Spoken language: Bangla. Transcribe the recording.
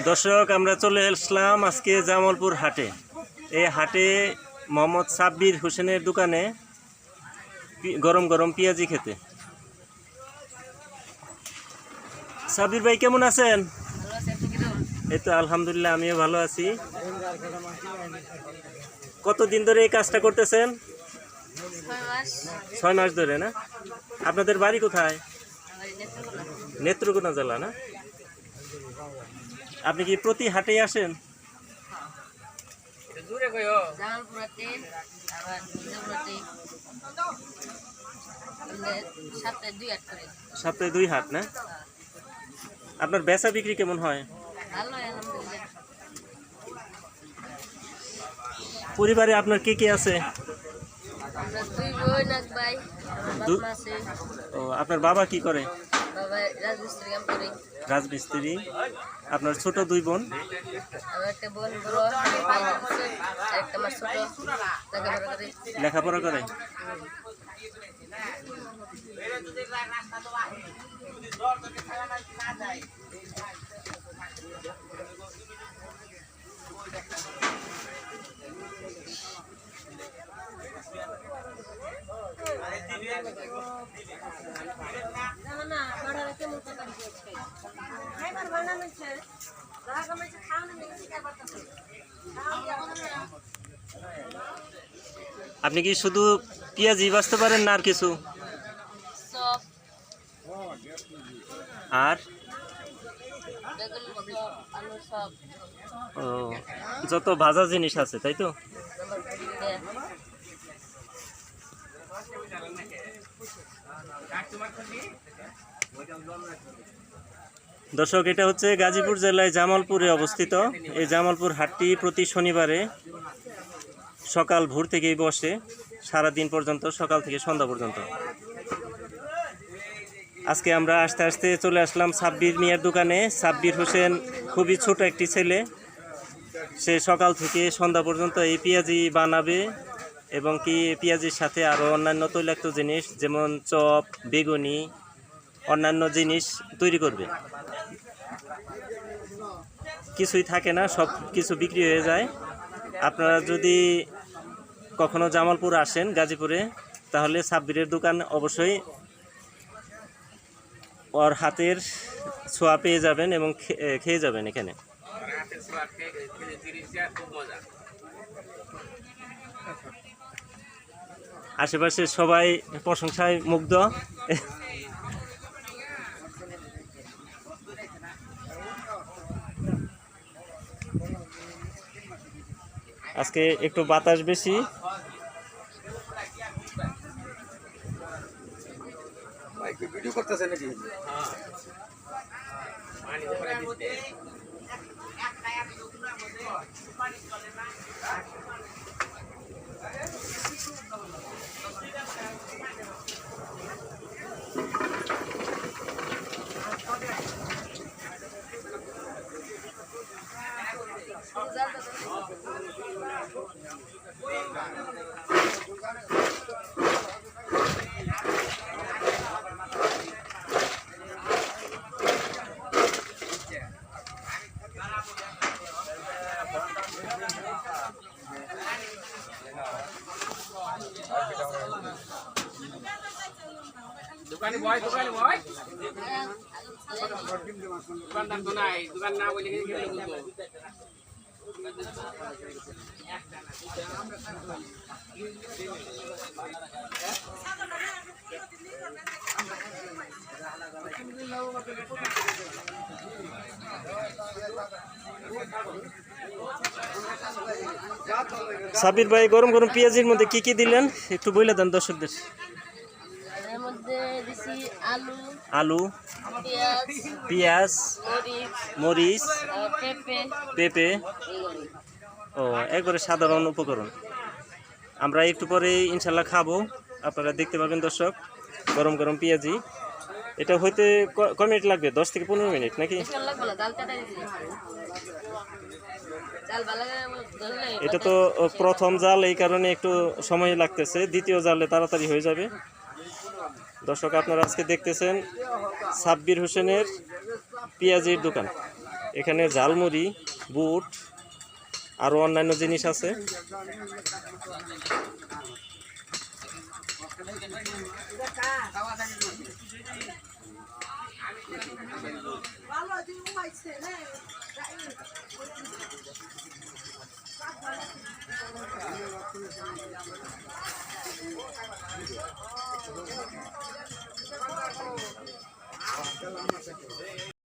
দর্শক, আমরা চলে আসলাম আজকে জামালপুর হাটে। এই হাটে মোহাম্মদ সাব্বির হোসেনের দোকানে গরম গরম পেঁয়াজি খেতে। সাব্বির ভাই কেমন আছেন? এই তো আলহামদুলিল্লাহ, আমিও ভালো আছি। কতদিন ধরে এই কাজটা করতেছেন? 6 মাস ধরে না? আপনাদের বাড়ি কোথায়? নেত্রকোনা জেলা না? আপনি কি প্রতি হাটেই আসেন? সপ্তাহে 2 হাট না? আপনার বেচা বিক্রি কেমন হয়? পরিবারে আপনার কে কে আছে? ও, আপনার বাবা কি করে? রাজমিস্ত্রি। আপনার ছোট 2 বোন? লেখাপড়া করে। আপনি কি শুধু পেঁয়াজি বাঁচতে পারেন না আর কিছু? আর ও, যত ভাজা জিনিস আছে তাই তো? দর্শক, এটা হচ্ছে গাজীপুর জেলায় জামালপুরে অবস্থিত। এই জামালপুর হাটটি প্রতি শনিবারে সকাল ভোর থেকেই বসে, সারাদিন পর্যন্ত, সকাল থেকে সন্ধ্যা পর্যন্ত। আজকে আমরা আস্তে আস্তে চলে আসলাম সাব্বির মিয়ার দোকানে। সাব্বির হোসেন খুবই ছোট একটি ছেলে। সে সকাল থেকে সন্ধ্যা পর্যন্ত এই পেঁয়াজি বানাবে এবং কি পেঁয়াজির সাথে আরও অন্যান্য তৈলাক্ত জিনিস যেমন চপ, বেগুনি, অন্যান্য জিনিস তৈরি করবে। কিছুই থাকে না, সব কিছু বিক্রি হয়ে যায়। আপনারা যদি কখনো জামালপুর আসেন গাজীপুরে, তাহলে সাব্বিরের দোকান অবশ্যই ওর হাতের ছোঁয়া পেয়ে যাবেন এবং খেয়ে যাবেন এখানে। আশেপাশে সবাই প্রশংসায় মুগ্ধ। আজকে একটু বাতাস বেশি। ভিডিও করতেছে নাকি? দোকানে বয় দোকানদার তো নাই, দোকান না বলে সাব্বির ভাই, গরম গরম পেঁয়াজির মধ্যে কি কি দিলেন একটু বলে দেন দর্শকদের। আলু, পেঁয়াজ, মরিচ, পেঁপে। ও, একবারে সাধারণ উপকরণ। আমরা একটু পরে ইনশাল্লাহ খাবো, আপনারা দেখতে পাবেন দর্শক, গরম গরম পেঁয়াজি। এটা হইতে কয় মিনিট লাগবে? 10 থেকে 15 মিনিট নাকি? এটা তো প্রথম জাল, এই কারণে একটু সময় লাগতেছে। দ্বিতীয় জালে তাড়াতাড়ি হয়ে যাবে। দর্শক, আপনারা আজকে দেখতেছেন সাব্বির হোসেনের পেঁয়াজির দোকান। এখানে ঝালমুড়ি, বুট আরও অন্যান্য জিনিস আছে।